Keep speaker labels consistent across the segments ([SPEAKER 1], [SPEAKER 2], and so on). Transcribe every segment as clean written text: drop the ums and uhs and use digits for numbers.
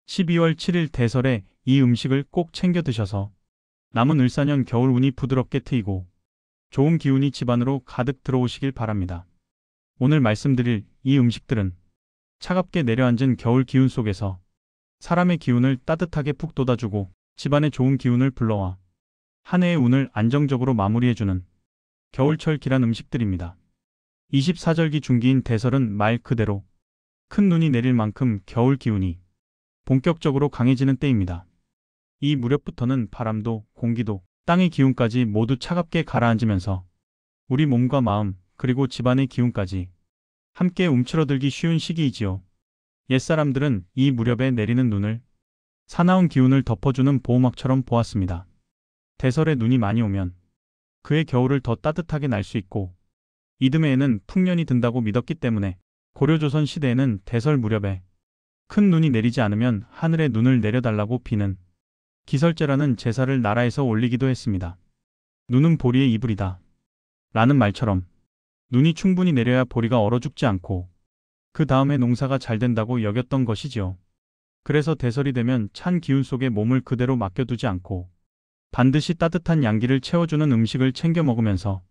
[SPEAKER 1] 12월 7일 대설에 이 음식을 꼭 챙겨 드셔서 남은 을사년 겨울 운이 부드럽게 트이고 좋은 기운이 집안으로 가득 들어오시길 바랍니다. 오늘 말씀드릴 이 음식들은 차갑게 내려앉은 겨울 기운 속에서 사람의 기운을 따뜻하게 푹 돋아주고 집안에 좋은 기운을 불러와 한 해의 운을 안정적으로 마무리해주는 겨울철 기란 음식들입니다. 24절기 중기인 대설은 말 그대로 큰 눈이 내릴 만큼 겨울 기운이 본격적으로 강해지는 때입니다. 이 무렵부터는 바람도 공기도 땅의 기운까지 모두 차갑게 가라앉으면서 우리 몸과 마음 그리고 집안의 기운까지 함께 움츠러들기 쉬운 시기이지요. 옛사람들은 이 무렵에 내리는 눈을 사나운 기운을 덮어주는 보호막처럼 보았습니다. 대설에 눈이 많이 오면 그의 겨울을 더 따뜻하게 날 수 있고 이듬해에는 풍년이 든다고 믿었기 때문에 고려조선 시대에는 대설 무렵에 큰 눈이 내리지 않으면 하늘에 눈을 내려달라고 비는 기설제라는 제사를 나라에서 올리기도 했습니다. 눈은 보리의 이불이다 라는 말처럼 눈이 충분히 내려야 보리가 얼어 죽지 않고 그 다음에 농사가 잘 된다고 여겼던 것이지요. 그래서 대설이 되면 찬 기운 속에 몸을 그대로 맡겨두지 않고 반드시 따뜻한 양기를 채워주는 음식을 챙겨 먹으면서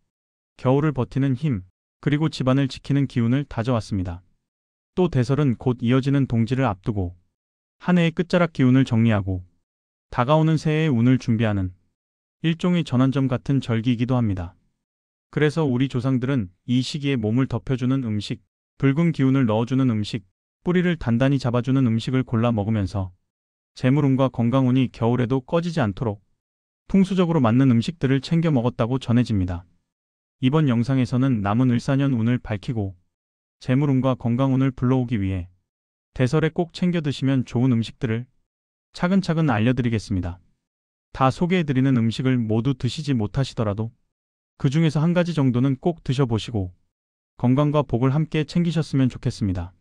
[SPEAKER 1] 겨울을 버티는 힘 그리고 집안을 지키는 기운을 다져왔습니다. 또 대설은 곧 이어지는 동지를 앞두고 한 해의 끝자락 기운을 정리하고 다가오는 새해의 운을 준비하는 일종의 전환점 같은 절기이기도 합니다. 그래서 우리 조상들은 이 시기에 몸을 덮여주는 음식, 붉은 기운을 넣어주는 음식, 뿌리를 단단히 잡아주는 음식을 골라 먹으면서 재물운과 건강운이 겨울에도 꺼지지 않도록 풍수적으로 맞는 음식들을 챙겨 먹었다고 전해집니다. 이번 영상에서는 남은 을사년 운을 밝히고 재물운과 건강운을 불러오기 위해 대설에 꼭 챙겨 드시면 좋은 음식들을 차근차근 알려드리겠습니다. 다 소개해드리는 음식을 모두 드시지 못하시더라도 그 중에서 한 가지 정도는 꼭 드셔보시고 건강과 복을 함께 챙기셨으면 좋겠습니다.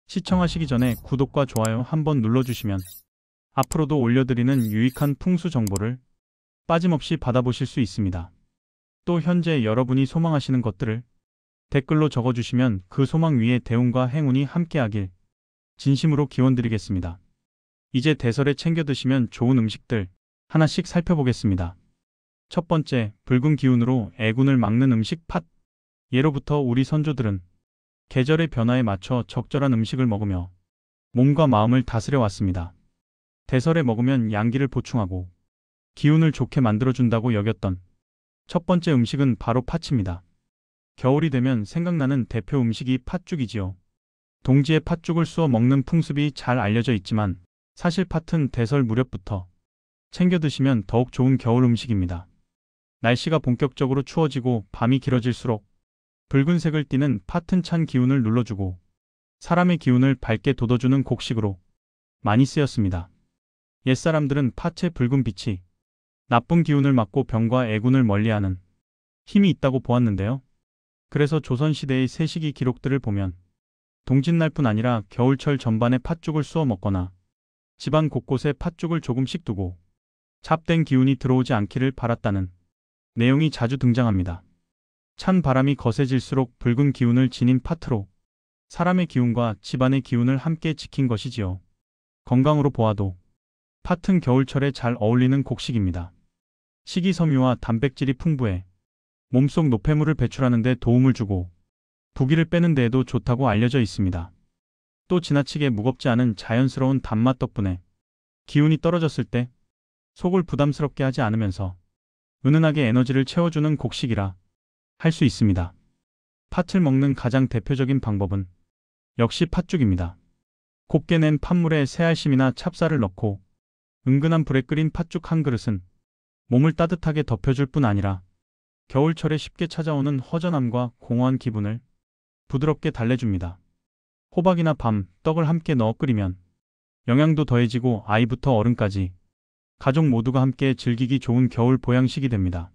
[SPEAKER 1] 시청하시기 전에 구독과 좋아요 한번 눌러주시면 앞으로도 올려드리는 유익한 풍수 정보를 빠짐없이 받아보실 수 있습니다. 또 현재 여러분이 소망하시는 것들을 댓글로 적어주시면 그 소망 위에 대운과 행운이 함께하길 진심으로 기원드리겠습니다. 이제 대설에 챙겨 드시면 좋은 음식들 하나씩 살펴보겠습니다. 첫 번째, 붉은 기운으로 애군을 막는 음식 팥. 예로부터 우리 선조들은 계절의 변화에 맞춰 적절한 음식을 먹으며 몸과 마음을 다스려 왔습니다. 대설에 먹으면 양기를 보충하고 기운을 좋게 만들어준다고 여겼던 첫 번째 음식은 바로 팥입니다. 겨울이 되면 생각나는 대표 음식이 팥죽이지요. 동지에 팥죽을 쑤어 먹는 풍습이 잘 알려져 있지만 사실 팥은 대설 무렵부터 챙겨 드시면 더욱 좋은 겨울 음식입니다. 날씨가 본격적으로 추워지고 밤이 길어질수록 붉은색을 띠는 팥은 찬 기운을 눌러주고 사람의 기운을 밝게 돋워주는 곡식으로 많이 쓰였습니다. 옛사람들은 팥의 붉은 빛이 나쁜 기운을 막고 병과 애군을 멀리하는 힘이 있다고 보았는데요. 그래서 조선시대의 세시기 기록들을 보면 동짓날뿐 아니라 겨울철 전반에 팥죽을 쑤어 먹거나 집안 곳곳에 팥죽을 조금씩 두고 잡된 기운이 들어오지 않기를 바랐다는 내용이 자주 등장합니다. 찬 바람이 거세질수록 붉은 기운을 지닌 팥으로 사람의 기운과 집안의 기운을 함께 지킨 것이지요. 건강으로 보아도 팥은 겨울철에 잘 어울리는 곡식입니다. 식이섬유와 단백질이 풍부해 몸속 노폐물을 배출하는 데 도움을 주고 부기를 빼는 데에도 좋다고 알려져 있습니다. 또 지나치게 무겁지 않은 자연스러운 단맛 덕분에 기운이 떨어졌을 때 속을 부담스럽게 하지 않으면서 은은하게 에너지를 채워주는 곡식이라 할 수 있습니다. 팥을 먹는 가장 대표적인 방법은 역시 팥죽입니다. 곱게 낸 팥물에 새알심이나 찹쌀을 넣고 은근한 불에 끓인 팥죽 한 그릇은 몸을 따뜻하게 덮여줄 뿐 아니라 겨울철에 쉽게 찾아오는 허전함과 공허한 기분을 부드럽게 달래줍니다. 호박이나 밤, 떡을 함께 넣어 끓이면 영양도 더해지고 아이부터 어른까지 가족 모두가 함께 즐기기 좋은 겨울 보양식이 됩니다.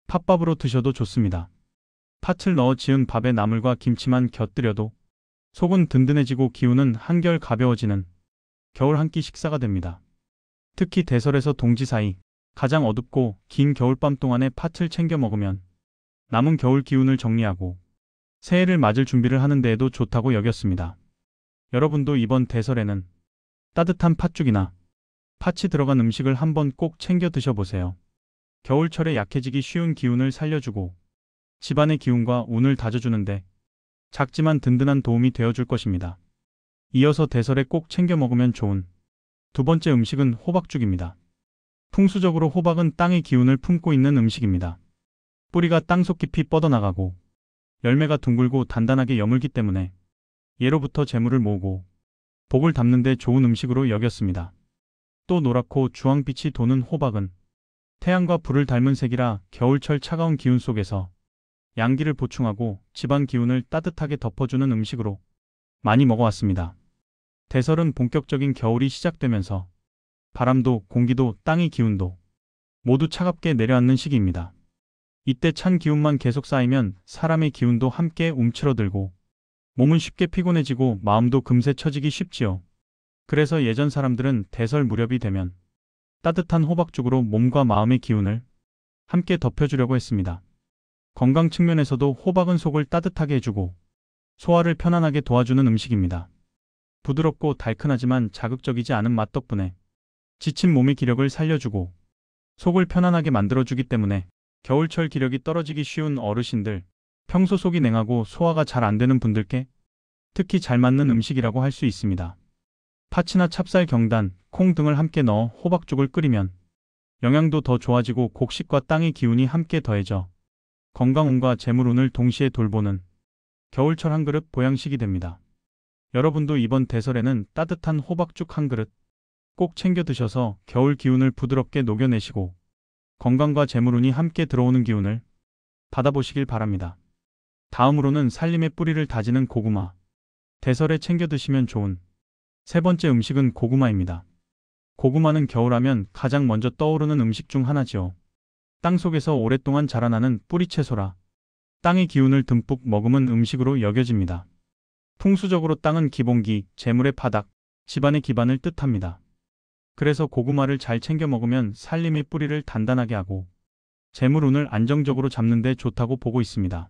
[SPEAKER 1] 팥밥으로 드셔도 좋습니다. 팥을 넣어 지은 밥에 나물과 김치만 곁들여도 속은 든든해지고 기운은 한결 가벼워지는 겨울 한 끼 식사가 됩니다. 특히 대설에서 동지 사이 가장 어둡고 긴 겨울밤 동안에 팥을 챙겨 먹으면 남은 겨울 기운을 정리하고 새해를 맞을 준비를 하는 데에도 좋다고 여겼습니다. 여러분도 이번 대설에는 따뜻한 팥죽이나 팥이 들어간 음식을 한번 꼭 챙겨 드셔보세요. 겨울철에 약해지기 쉬운 기운을 살려주고 집안의 기운과 운을 다져주는데 작지만 든든한 도움이 되어줄 것입니다. 이어서 대설에 꼭 챙겨 먹으면 좋은 두 번째 음식은 호박죽입니다. 풍수적으로 호박은 땅의 기운을 품고 있는 음식입니다. 뿌리가 땅속 깊이 뻗어나가고 열매가 둥글고 단단하게 여물기 때문에 예로부터 재물을 모으고 복을 담는 데 좋은 음식으로 여겼습니다. 또 노랗고 주황빛이 도는 호박은 태양과 불을 닮은 색이라 겨울철 차가운 기운 속에서 양기를 보충하고 집안 기운을 따뜻하게 덮어주는 음식으로 많이 먹어왔습니다. 대설은 본격적인 겨울이 시작되면서 바람도 공기도 땅의 기운도 모두 차갑게 내려앉는 시기입니다. 이때 찬 기운만 계속 쌓이면 사람의 기운도 함께 움츠러들고 몸은 쉽게 피곤해지고 마음도 금세 처지기 쉽지요. 그래서 예전 사람들은 대설 무렵이 되면 따뜻한 호박죽으로 몸과 마음의 기운을 함께 덮여주려고 했습니다. 건강 측면에서도 호박은 속을 따뜻하게 해주고 소화를 편안하게 도와주는 음식입니다. 부드럽고 달큰하지만 자극적이지 않은 맛 덕분에 지친 몸의 기력을 살려주고 속을 편안하게 만들어주기 때문에 겨울철 기력이 떨어지기 쉬운 어르신들, 평소 속이 냉하고 소화가 잘 안 되는 분들께 특히 잘 맞는 음식이라고 할 수 있습니다. 팥이나 찹쌀, 경단, 콩 등을 함께 넣어 호박죽을 끓이면 영양도 더 좋아지고 곡식과 땅의 기운이 함께 더해져 건강운과 재물운을 동시에 돌보는 겨울철 한 그릇 보양식이 됩니다. 여러분도 이번 대설에는 따뜻한 호박죽 한 그릇 꼭 챙겨 드셔서 겨울 기운을 부드럽게 녹여내시고 건강과 재물운이 함께 들어오는 기운을 받아보시길 바랍니다. 다음으로는 살림의 뿌리를 다지는 고구마. 대설에 챙겨 드시면 좋은 세 번째 음식은 고구마입니다. 고구마는 겨울하면 가장 먼저 떠오르는 음식 중 하나지요. 땅속에서 오랫동안 자라나는 뿌리채소라 땅의 기운을 듬뿍 머금은 음식으로 여겨집니다. 풍수적으로 땅은 기본기, 재물의 바닥, 집안의 기반을 뜻합니다. 그래서 고구마를 잘 챙겨 먹으면 살림의 뿌리를 단단하게 하고 재물운을 안정적으로 잡는 데 좋다고 보고 있습니다.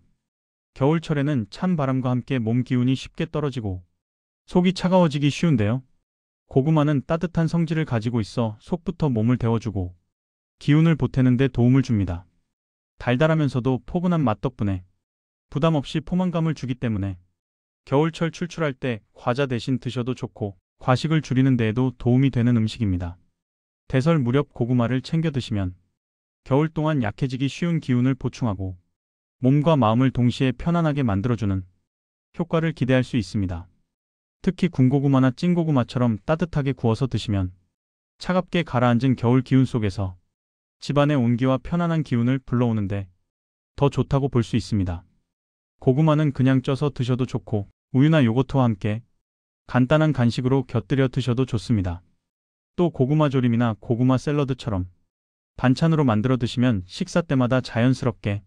[SPEAKER 1] 겨울철에는 찬 바람과 함께 몸 기운이 쉽게 떨어지고 속이 차가워지기 쉬운데요. 고구마는 따뜻한 성질을 가지고 있어 속부터 몸을 데워주고 기운을 보태는 데 도움을 줍니다. 달달하면서도 포근한 맛 덕분에 부담 없이 포만감을 주기 때문에 겨울철 출출할 때 과자 대신 드셔도 좋고 과식을 줄이는 데에도 도움이 되는 음식입니다. 대설 무렵 고구마를 챙겨 드시면 겨울 동안 약해지기 쉬운 기운을 보충하고 몸과 마음을 동시에 편안하게 만들어주는 효과를 기대할 수 있습니다. 특히 군고구마나 찐고구마처럼 따뜻하게 구워서 드시면 차갑게 가라앉은 겨울 기운 속에서 집안의 온기와 편안한 기운을 불러오는데 더 좋다고 볼 수 있습니다. 고구마는 그냥 쪄서 드셔도 좋고 우유나 요거트와 함께 간단한 간식으로 곁들여 드셔도 좋습니다. 또 고구마 조림이나 고구마 샐러드처럼 반찬으로 만들어 드시면 식사 때마다 자연스럽게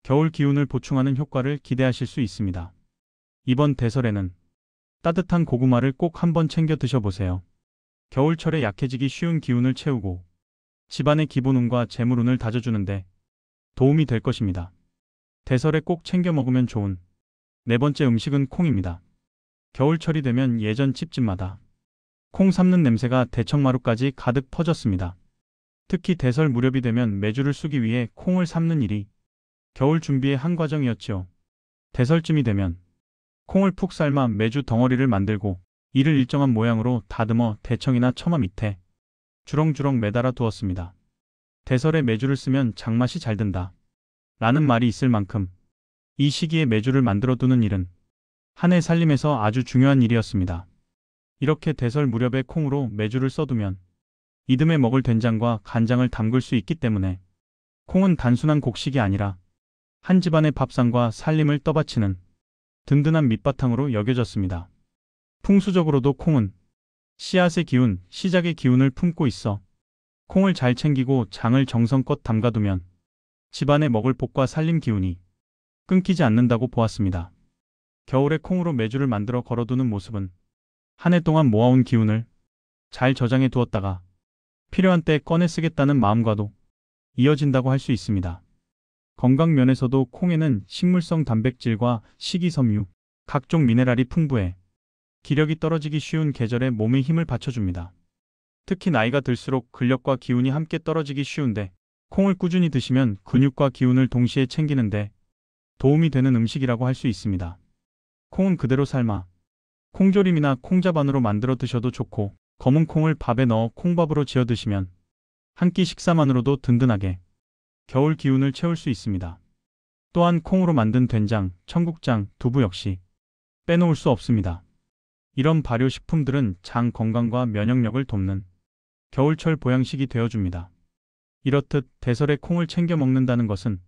[SPEAKER 1] 겨울 기운을 보충하는 효과를 기대하실 수 있습니다. 이번 대설에는 따뜻한 고구마를 꼭 한번 챙겨 드셔보세요. 겨울철에 약해지기 쉬운 기운을 채우고 집안의 기본운과 재물운을 다져주는데 도움이 될 것입니다. 대설에 꼭 챙겨 먹으면 좋은 네 번째 음식은 콩입니다. 겨울철이 되면 예전 집집마다 콩 삶는 냄새가 대청마루까지 가득 퍼졌습니다. 특히 대설 무렵이 되면 메주를 쑤기 위해 콩을 삶는 일이 겨울 준비의 한 과정이었지요. 대설쯤이 되면 콩을 푹 삶아 메주 덩어리를 만들고 이를 일정한 모양으로 다듬어 대청이나 처마 밑에 주렁주렁 매달아 두었습니다. 대설에 메주를 쓰면 장맛이 잘 든다 라는 말이 있을 만큼 이 시기에 메주를 만들어 두는 일은 한 해 살림에서 아주 중요한 일이었습니다. 이렇게 대설 무렵에 콩으로 메주를 써두면 이듬해 먹을 된장과 간장을 담글 수 있기 때문에 콩은 단순한 곡식이 아니라 한 집안의 밥상과 살림을 떠받치는 든든한 밑바탕으로 여겨졌습니다. 풍수적으로도 콩은 씨앗의 기운, 시작의 기운을 품고 있어 콩을 잘 챙기고 장을 정성껏 담가두면 집안에 먹을 복과 살림 기운이 끊기지 않는다고 보았습니다. 겨울에 콩으로 메주를 만들어 걸어두는 모습은 한 해 동안 모아온 기운을 잘 저장해 두었다가 필요한 때 꺼내 쓰겠다는 마음과도 이어진다고 할 수 있습니다. 건강 면에서도 콩에는 식물성 단백질과 식이섬유, 각종 미네랄이 풍부해 기력이 떨어지기 쉬운 계절에 몸에 힘을 받쳐줍니다. 특히 나이가 들수록 근력과 기운이 함께 떨어지기 쉬운데 콩을 꾸준히 드시면 근육과 기운을 동시에 챙기는데 도움이 되는 음식이라고 할 수 있습니다. 콩은 그대로 삶아 콩조림이나 콩자반으로 만들어 드셔도 좋고 검은 콩을 밥에 넣어 콩밥으로 지어 드시면 한 끼 식사만으로도 든든하게 겨울 기운을 채울 수 있습니다. 또한 콩으로 만든 된장, 청국장, 두부 역시 빼놓을 수 없습니다. 이런 발효식품들은 장 건강과 면역력을 돕는 겨울철 보양식이 되어줍니다. 이렇듯 대설에 콩을 챙겨 먹는다는 것은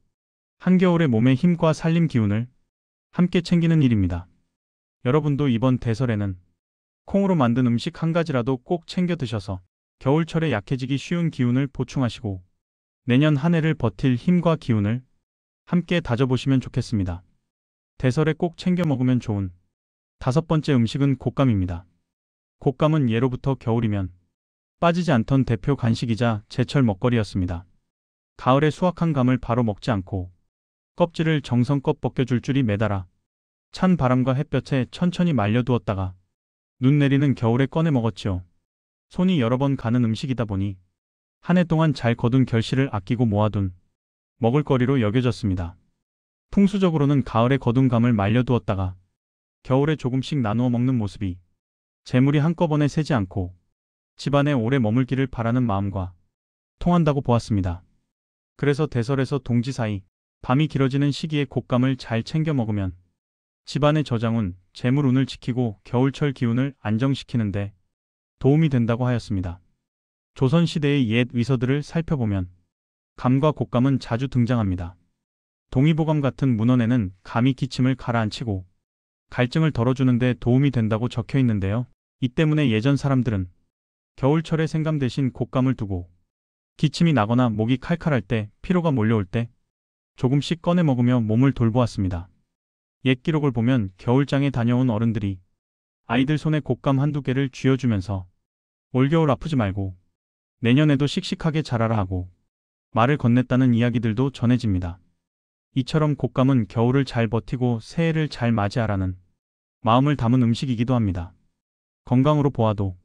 [SPEAKER 1] 한겨울에 몸의 힘과 살림 기운을 함께 챙기는 일입니다. 여러분도 이번 대설에는 콩으로 만든 음식 한 가지라도 꼭 챙겨 드셔서 겨울철에 약해지기 쉬운 기운을 보충하시고 내년 한 해를 버틸 힘과 기운을 함께 다져보시면 좋겠습니다. 대설에 꼭 챙겨 먹으면 좋은 5번째 음식은 곶감입니다. 곶감은 예로부터 겨울이면 빠지지 않던 대표 간식이자 제철 먹거리였습니다. 가을에 수확한 감을 바로 먹지 않고 껍질을 정성껏 벗겨줄 줄이 매달아 찬 바람과 햇볕에 천천히 말려두었다가 눈 내리는 겨울에 꺼내 먹었지요. 손이 여러 번 가는 음식이다 보니 한 해 동안 잘 거둔 결실을 아끼고 모아둔 먹을거리로 여겨졌습니다. 풍수적으로는 가을에 거둔 감을 말려두었다가 겨울에 조금씩 나누어 먹는 모습이 재물이 한꺼번에 새지 않고 집안에 오래 머물기를 바라는 마음과 통한다고 보았습니다. 그래서 대설에서 동지 사이 밤이 길어지는 시기에 곶감을 잘 챙겨 먹으면 집안의 저장운, 재물운을 지키고 겨울철 기운을 안정시키는데 도움이 된다고 하였습니다. 조선시대의 옛 위서들을 살펴보면 감과 곶감은 자주 등장합니다. 동의보감 같은 문헌에는 감이 기침을 가라앉히고 갈증을 덜어주는 데 도움이 된다고 적혀 있는데요. 이 때문에 예전 사람들은 겨울철에 생감 대신 곶감을 두고 기침이 나거나 목이 칼칼할 때, 피로가 몰려올 때 조금씩 꺼내 먹으며 몸을 돌보았습니다. 옛 기록을 보면 겨울장에 다녀온 어른들이 아이들 손에 곶감 한두 개를 쥐어주면서 올겨울 아프지 말고 내년에도 씩씩하게 자라라 하고 말을 건넸다는 이야기들도 전해집니다. 이처럼 곶감은 겨울을 잘 버티고 새해를 잘 맞이하라는 마음을 담은 음식이기도 합니다. 건강으로 보아도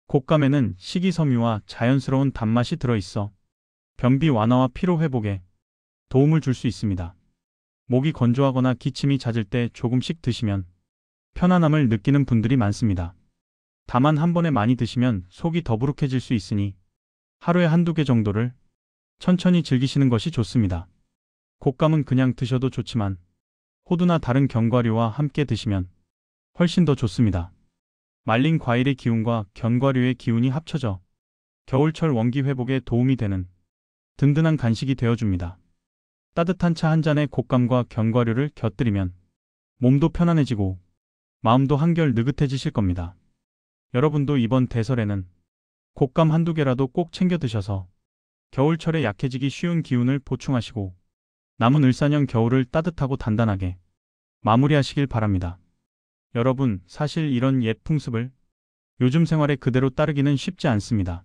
[SPEAKER 1] 곶감에는 식이섬유와 자연스러운 단맛이 들어있어 변비 완화와 피로 회복에 도움을 줄 수 있습니다. 목이 건조하거나 기침이 잦을 때 조금씩 드시면 편안함을 느끼는 분들이 많습니다. 다만 한 번에 많이 드시면 속이 더부룩해질 수 있으니 하루에 한두 개 정도를 천천히 즐기시는 것이 좋습니다. 곶감은 그냥 드셔도 좋지만 호두나 다른 견과류와 함께 드시면 훨씬 더 좋습니다. 말린 과일의 기운과 견과류의 기운이 합쳐져 겨울철 원기 회복에 도움이 되는 든든한 간식이 되어줍니다. 따뜻한 차 한 잔에 곶감과 견과류를 곁들이면 몸도 편안해지고 마음도 한결 느긋해지실 겁니다. 여러분도 이번 대설에는 곶감 한두 개라도 꼭 챙겨 드셔서 겨울철에 약해지기 쉬운 기운을 보충하시고 남은 을사년 겨울을 따뜻하고 단단하게 마무리하시길 바랍니다. 여러분, 사실 이런 옛 풍습을 요즘 생활에 그대로 따르기는 쉽지 않습니다.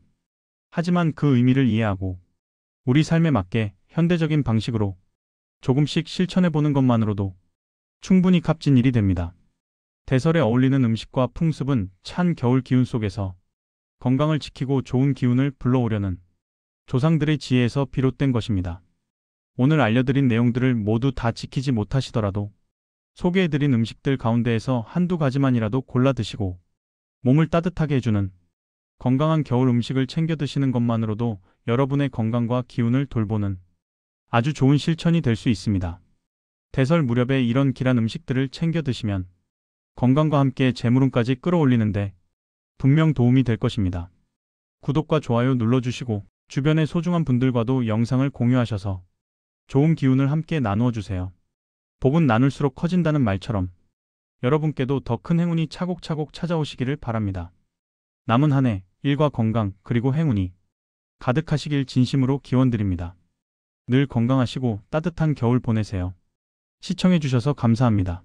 [SPEAKER 1] 하지만 그 의미를 이해하고 우리 삶에 맞게 현대적인 방식으로 조금씩 실천해보는 것만으로도 충분히 값진 일이 됩니다. 대설에 어울리는 음식과 풍습은 찬 겨울 기운 속에서 건강을 지키고 좋은 기운을 불러오려는 조상들의 지혜에서 비롯된 것입니다. 오늘 알려드린 내용들을 모두 다 지키지 못하시더라도 소개해드린 음식들 가운데에서 한두 가지만이라도 골라 드시고 몸을 따뜻하게 해주는 건강한 겨울 음식을 챙겨 드시는 것만으로도 여러분의 건강과 기운을 돌보는 아주 좋은 실천이 될 수 있습니다. 대설 무렵에 이런 귀한 음식들을 챙겨 드시면 건강과 함께 재물운까지 끌어올리는데 분명 도움이 될 것입니다. 구독과 좋아요 눌러주시고 주변의 소중한 분들과도 영상을 공유하셔서 좋은 기운을 함께 나누어 주세요. 복은 나눌수록 커진다는 말처럼 여러분께도 더 큰 행운이 차곡차곡 찾아오시기를 바랍니다. 남은 한 해 일과 건강 그리고 행운이 가득하시길 진심으로 기원드립니다. 늘 건강하시고 따뜻한 겨울 보내세요. 시청해주셔서 감사합니다.